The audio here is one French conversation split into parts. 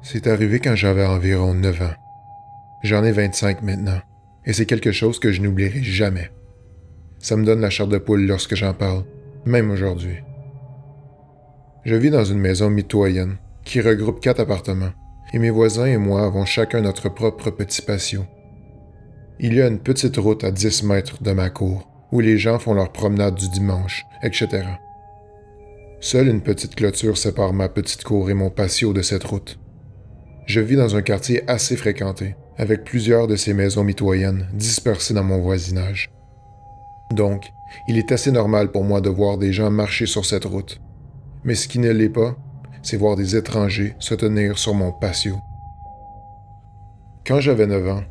C'est arrivé quand j'avais environ 9 ans. J'en ai 25 maintenant, et c'est quelque chose que je n'oublierai jamais. Ça me donne la chair de poule lorsque j'en parle, même aujourd'hui. Je vis dans une maison mitoyenne qui regroupe 4 appartements, et mes voisins et moi avons chacun notre propre petit patio. Il y a une petite route à 10 mètres de ma cour, où les gens font leur promenade du dimanche, etc. Seule une petite clôture sépare ma petite cour et mon patio de cette route. Je vis dans un quartier assez fréquenté, avec plusieurs de ces maisons mitoyennes dispersées dans mon voisinage. Donc, il est assez normal pour moi de voir des gens marcher sur cette route. Mais ce qui ne l'est pas, c'est voir des étrangers se tenir sur mon patio. Quand j'avais 9 ans,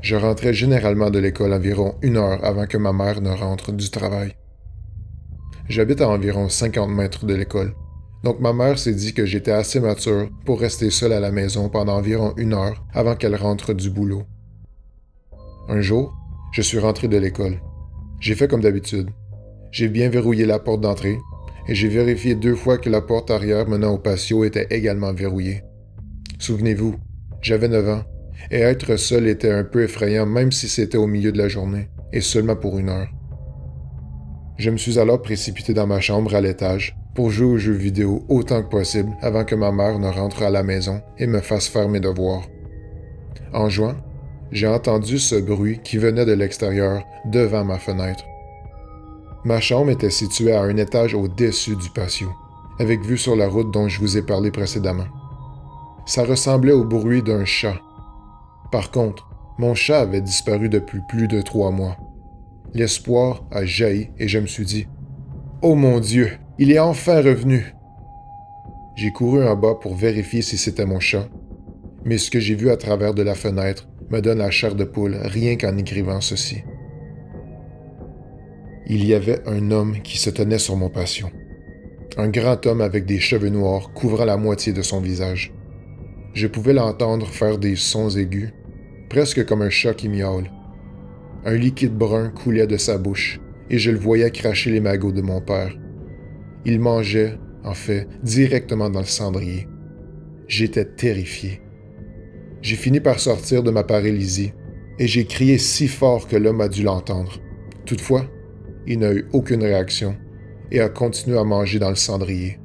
je rentrais généralement de l'école environ 1 heure avant que ma mère ne rentre du travail. J'habite à environ 50 mètres de l'école, donc ma mère s'est dit que j'étais assez mature pour rester seule à la maison pendant environ 1 heure avant qu'elle rentre du boulot. Un jour, je suis rentré de l'école. J'ai fait comme d'habitude. J'ai bien verrouillé la porte d'entrée et j'ai vérifié 2 fois que la porte arrière menant au patio était également verrouillée. Souvenez-vous, j'avais 9 ans et être seul était un peu effrayant même si c'était au milieu de la journée et seulement pour 1 heure. Je me suis alors précipité dans ma chambre à l'étage pour jouer aux jeux vidéo autant que possible avant que ma mère ne rentre à la maison et me fasse faire mes devoirs. En jouant, j'ai entendu ce bruit qui venait de l'extérieur devant ma fenêtre. Ma chambre était située à un étage au-dessus du patio, avec vue sur la route dont je vous ai parlé précédemment. Ça ressemblait au bruit d'un chat. Par contre, mon chat avait disparu depuis plus de 3 mois. L'espoir a jailli et je me suis dit « Oh mon Dieu, il est enfin revenu! » J'ai couru en bas pour vérifier si c'était mon chat, mais ce que j'ai vu à travers de la fenêtre me donne la chair de poule rien qu'en écrivant ceci. Il y avait un homme qui se tenait sur mon patio. Un grand homme avec des cheveux noirs couvrant la moitié de son visage. Je pouvais l'entendre faire des sons aigus, presque comme un chat qui miaule. Un liquide brun coulait de sa bouche, et je le voyais cracher les magots de mon père. Il mangeait, en fait, directement dans le cendrier. J'étais terrifié. J'ai fini par sortir de ma paralysie, et j'ai crié si fort que l'homme a dû l'entendre. Toutefois, il n'a eu aucune réaction, et a continué à manger dans le cendrier.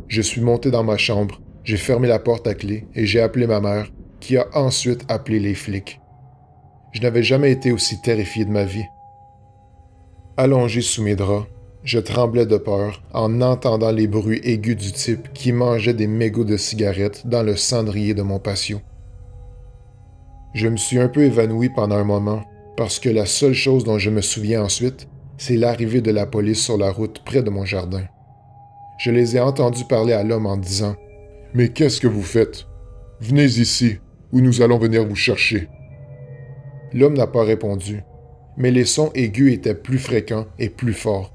Je suis monté dans ma chambre, j'ai fermé la porte à clé, et j'ai appelé ma mère, qui a ensuite appelé les flics. Je n'avais jamais été aussi terrifié de ma vie. Allongé sous mes draps, je tremblais de peur en entendant les bruits aigus du type qui mangeait des mégots de cigarettes dans le cendrier de mon patio. Je me suis un peu évanoui pendant un moment parce que la seule chose dont je me souviens ensuite, c'est l'arrivée de la police sur la route près de mon jardin. Je les ai entendus parler à l'homme en disant « Mais qu'est-ce que vous faites? Venez ici, ou nous allons venir vous chercher. » L'homme n'a pas répondu, mais les sons aigus étaient plus fréquents et plus forts.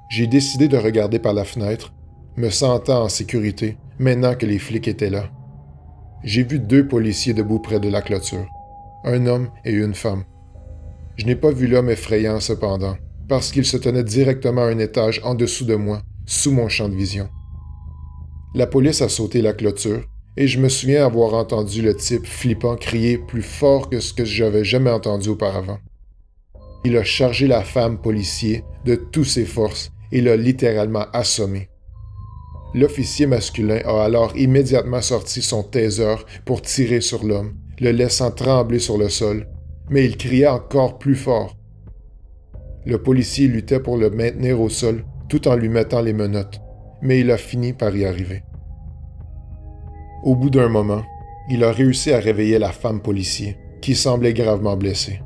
J'ai décidé de regarder par la fenêtre, me sentant en sécurité maintenant que les flics étaient là. J'ai vu 2 policiers debout près de la clôture, un homme et une femme. Je n'ai pas vu l'homme effrayant cependant, parce qu'il se tenait directement à un étage en dessous de moi, sous mon champ de vision. La police a sauté la clôture, et je me souviens avoir entendu le type flippant crier plus fort que ce que j'avais jamais entendu auparavant. Il a chargé la femme policier de toutes ses forces et l'a littéralement assommée. L'officier masculin a alors immédiatement sorti son taser pour tirer sur l'homme, le laissant trembler sur le sol, mais il criait encore plus fort. Le policier luttait pour le maintenir au sol tout en lui mettant les menottes, mais il a fini par y arriver. Au bout d'un moment, il a réussi à réveiller la femme policier, qui semblait gravement blessée.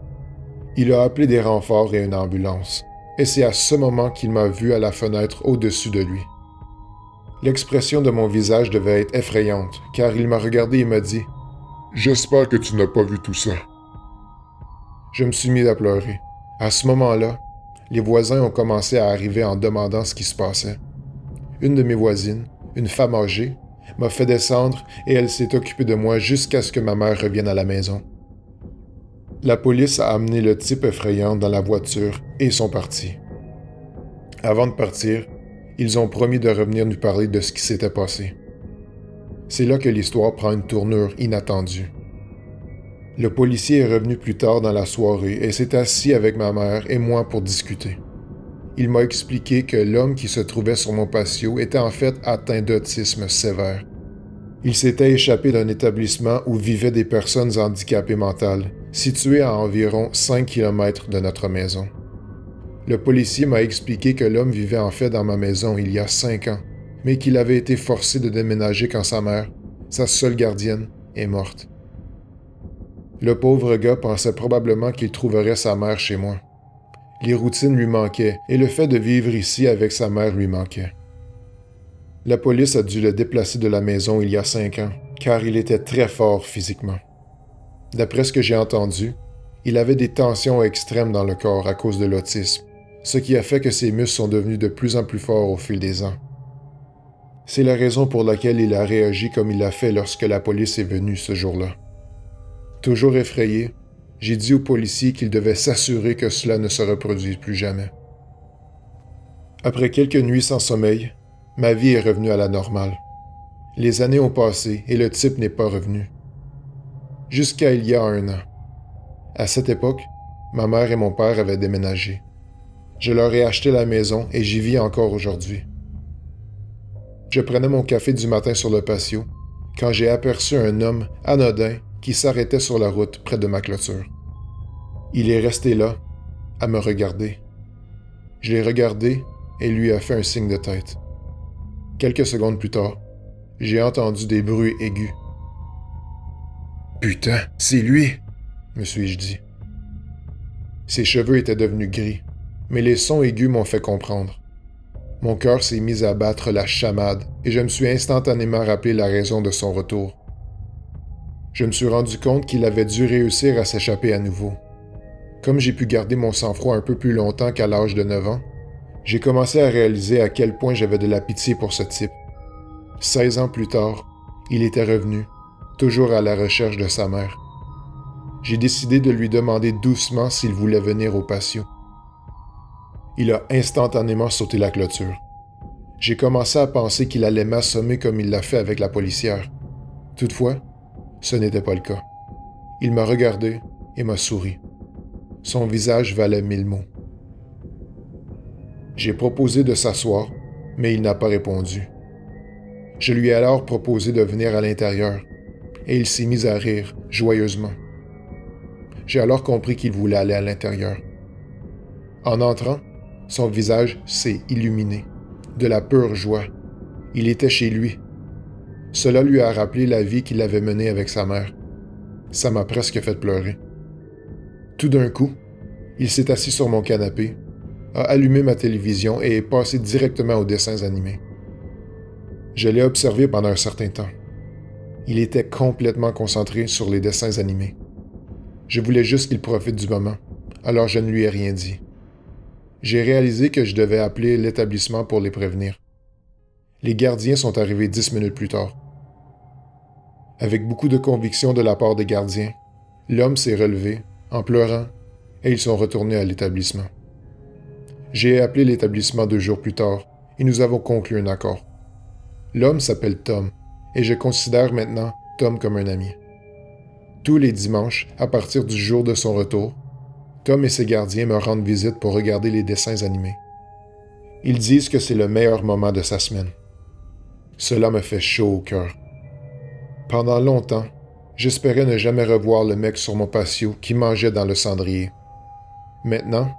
Il a appelé des renforts et une ambulance, et c'est à ce moment qu'il m'a vu à la fenêtre au-dessus de lui. L'expression de mon visage devait être effrayante, car il m'a regardé et m'a dit « J'espère que tu n'as pas vu tout ça. » Je me suis mis à pleurer. À ce moment-là, les voisins ont commencé à arriver en demandant ce qui se passait. Une de mes voisines, une femme âgée, m'a fait descendre et elle s'est occupée de moi jusqu'à ce que ma mère revienne à la maison. La police a amené le type effrayant dans la voiture et sont partis. Avant de partir, ils ont promis de revenir nous parler de ce qui s'était passé. C'est là que l'histoire prend une tournure inattendue. Le policier est revenu plus tard dans la soirée et s'est assis avec ma mère et moi pour discuter. Il m'a expliqué que l'homme qui se trouvait sur mon patio était en fait atteint d'autisme sévère. Il s'était échappé d'un établissement où vivaient des personnes handicapées mentales, situé à environ 5 km de notre maison. Le policier m'a expliqué que l'homme vivait en fait dans ma maison il y a 5 ans, mais qu'il avait été forcé de déménager quand sa mère, sa seule gardienne, est morte. Le pauvre gars pensait probablement qu'il trouverait sa mère chez moi. Les routines lui manquaient et le fait de vivre ici avec sa mère lui manquait. La police a dû le déplacer de la maison il y a 5 ans, car il était très fort physiquement. D'après ce que j'ai entendu, il avait des tensions extrêmes dans le corps à cause de l'autisme, ce qui a fait que ses muscles sont devenus de plus en plus forts au fil des ans. C'est la raison pour laquelle il a réagi comme il l'a fait lorsque la police est venue ce jour-là. Toujours effrayé, j'ai dit au policier qu'il devait s'assurer que cela ne se reproduise plus jamais. Après quelques nuits sans sommeil, ma vie est revenue à la normale. Les années ont passé et le type n'est pas revenu. Jusqu'à il y a 1 an. À cette époque, ma mère et mon père avaient déménagé. Je leur ai acheté la maison et j'y vis encore aujourd'hui. Je prenais mon café du matin sur le patio quand j'ai aperçu un homme anodin qui s'arrêtait sur la route près de ma clôture. Il est resté là, à me regarder. Je l'ai regardé et lui ai fait un signe de tête. Quelques secondes plus tard, j'ai entendu des bruits aigus. « Putain, c'est lui! » me suis-je dit. Ses cheveux étaient devenus gris, mais les sons aigus m'ont fait comprendre. Mon cœur s'est mis à battre la chamade et je me suis instantanément rappelé la raison de son retour. Je me suis rendu compte qu'il avait dû réussir à s'échapper à nouveau. Comme j'ai pu garder mon sang-froid un peu plus longtemps qu'à l'âge de 9 ans, j'ai commencé à réaliser à quel point j'avais de la pitié pour ce type. 16 ans plus tard, il était revenu, toujours à la recherche de sa mère. J'ai décidé de lui demander doucement s'il voulait venir au patio. Il a instantanément sauté la clôture. J'ai commencé à penser qu'il allait m'assommer comme il l'a fait avec la policière. Toutefois, ce n'était pas le cas. Il m'a regardé et m'a souri. Son visage valait 1000 mots. J'ai proposé de s'asseoir, mais il n'a pas répondu. Je lui ai alors proposé de venir à l'intérieur, et il s'est mis à rire joyeusement. J'ai alors compris qu'il voulait aller à l'intérieur. En entrant, son visage s'est illuminé, de la pure joie. Il était chez lui. Cela lui a rappelé la vie qu'il avait menée avec sa mère. Ça m'a presque fait pleurer. Tout d'un coup, il s'est assis sur mon canapé, a allumé ma télévision et est passé directement aux dessins animés. Je l'ai observé pendant un certain temps. Il était complètement concentré sur les dessins animés. Je voulais juste qu'il profite du moment, alors je ne lui ai rien dit. J'ai réalisé que je devais appeler l'établissement pour les prévenir. Les gardiens sont arrivés 10 minutes plus tard. Avec beaucoup de conviction de la part des gardiens, l'homme s'est relevé, en pleurant, et ils sont retournés à l'établissement. J'ai appelé l'établissement 2 jours plus tard, et nous avons conclu un accord. L'homme s'appelle Tom, et je considère maintenant Tom comme un ami. Tous les dimanches, à partir du jour de son retour, Tom et ses gardiens me rendent visite pour regarder les dessins animés. Ils disent que c'est le meilleur moment de sa semaine. Cela me fait chaud au cœur. Pendant longtemps, j'espérais ne jamais revoir le mec sur mon patio qui mangeait dans le cendrier. Maintenant,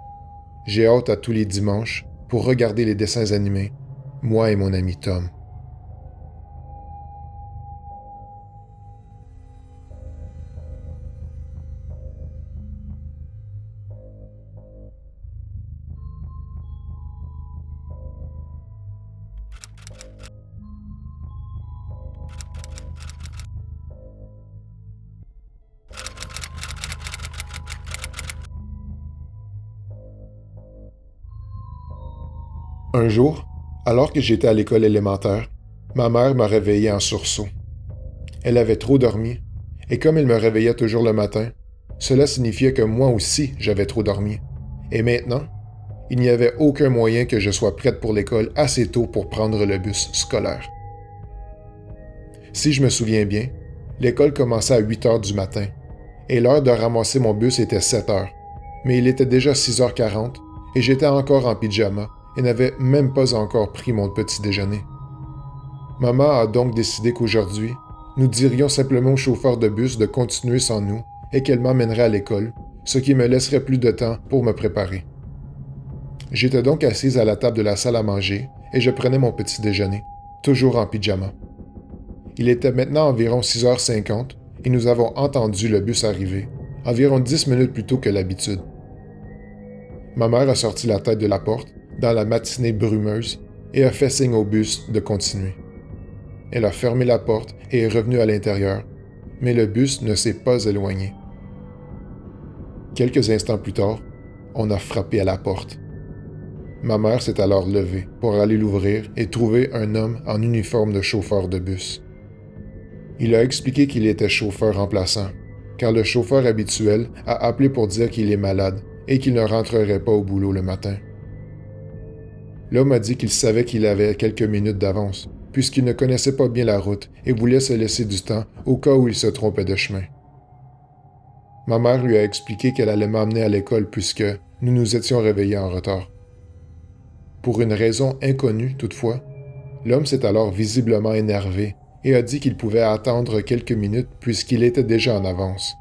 j'ai hâte à tous les dimanches pour regarder les dessins animés, moi et mon ami Tom. Un jour, alors que j'étais à l'école élémentaire, Ma mère m'a réveillé en sursaut. Elle avait trop dormi, et comme elle me réveillait toujours le matin, cela signifiait que moi aussi j'avais trop dormi. Et maintenant, il n'y avait aucun moyen que je sois prête pour l'école assez tôt pour prendre le bus scolaire. Si je me souviens bien, l'école commençait à 8 heures du matin, et l'heure de ramasser mon bus était 7 heures, mais il était déjà 6h40 et j'étais encore en pyjama et n'avais même pas encore pris mon petit déjeuner. Maman a donc décidé qu'aujourd'hui, nous dirions simplement au chauffeur de bus de continuer sans nous et qu'elle m'emmènerait à l'école, ce qui me laisserait plus de temps pour me préparer. J'étais donc assise à la table de la salle à manger et je prenais mon petit déjeuner, toujours en pyjama. Il était maintenant environ 6h50 et nous avons entendu le bus arriver, environ 10 minutes plus tôt que l'habitude. Ma mère a sorti la tête de la porte dans la matinée brumeuse et a fait signe au bus de continuer. Elle a fermé la porte et est revenue à l'intérieur, mais le bus ne s'est pas éloigné. Quelques instants plus tard, on a frappé à la porte. Ma mère s'est alors levée pour aller l'ouvrir et trouver un homme en uniforme de chauffeur de bus. Il a expliqué qu'il était chauffeur remplaçant, car le chauffeur habituel a appelé pour dire qu'il est malade et qu'il ne rentrerait pas au boulot le matin. L'homme a dit qu'il savait qu'il avait quelques minutes d'avance, puisqu'il ne connaissait pas bien la route et voulait se laisser du temps au cas où il se trompait de chemin. Ma mère lui a expliqué qu'elle allait m'emmener à l'école puisque nous nous étions réveillés en retard. Pour une raison inconnue, toutefois, l'homme s'est alors visiblement énervé et a dit qu'il pouvait attendre quelques minutes puisqu'il était déjà en avance.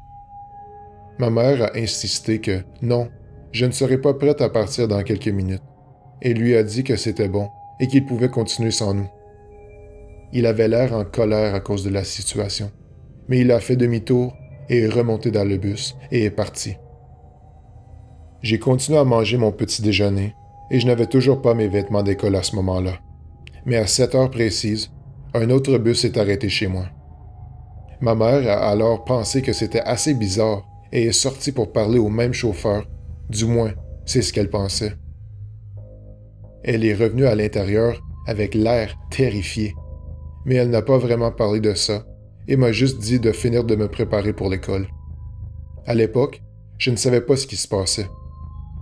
Ma mère a insisté que non, je ne serais pas prête à partir dans quelques minutes, et lui a dit que c'était bon et qu'il pouvait continuer sans nous. Il avait l'air en colère à cause de la situation, mais il a fait demi-tour et est remonté dans le bus et est parti. J'ai continué à manger mon petit déjeuner et je n'avais toujours pas mes vêtements d'école à ce moment-là. Mais à 7 heures précises, un autre bus s'est arrêté chez moi. Ma mère a alors pensé que c'était assez bizarre et est sortie pour parler au même chauffeur, du moins, c'est ce qu'elle pensait. Elle est revenue à l'intérieur avec l'air terrifié, mais elle n'a pas vraiment parlé de ça et m'a juste dit de finir de me préparer pour l'école. À l'époque, je ne savais pas ce qui se passait.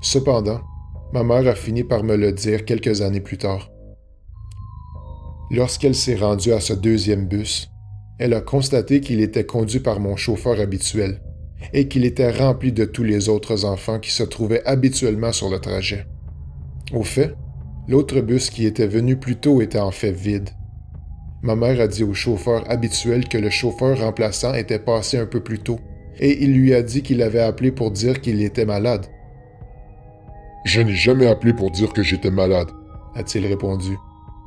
Cependant, ma mère a fini par me le dire quelques années plus tard. Lorsqu'elle s'est rendue à ce deuxième bus, elle a constaté qu'il était conduit par mon chauffeur habituel et qu'il était rempli de tous les autres enfants qui se trouvaient habituellement sur le trajet. Au fait, l'autre bus qui était venu plus tôt était en fait vide. Ma mère a dit au chauffeur habituel que le chauffeur remplaçant était passé un peu plus tôt et il lui a dit qu'il avait appelé pour dire qu'il était malade. « Je n'ai jamais appelé pour dire que j'étais malade, » a-t-il répondu.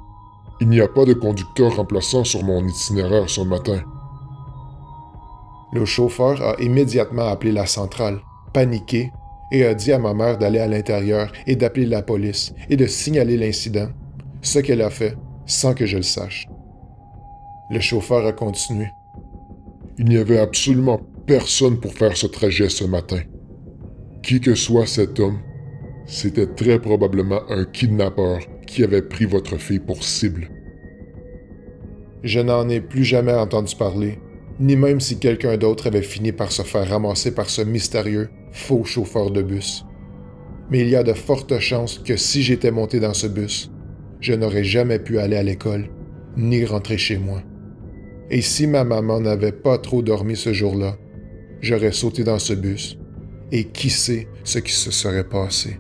« Il n'y a pas de conducteur remplaçant sur mon itinéraire ce matin. » Le chauffeur a immédiatement appelé la centrale, paniqué, et a dit à ma mère d'aller à l'intérieur et d'appeler la police et de signaler l'incident, ce qu'elle a fait sans que je le sache. Le chauffeur a continué. « Il n'y avait absolument personne pour faire ce trajet ce matin. Qui que soit cet homme, c'était très probablement un kidnappeur qui avait pris votre fille pour cible. » Je n'en ai plus jamais entendu parler, ni même si quelqu'un d'autre avait fini par se faire ramasser par ce mystérieux, faux chauffeur de bus. Mais il y a de fortes chances que si j'étais monté dans ce bus, je n'aurais jamais pu aller à l'école, ni rentrer chez moi. Et si ma maman n'avait pas trop dormi ce jour-là, j'aurais sauté dans ce bus, et qui sait ce qui se serait passé.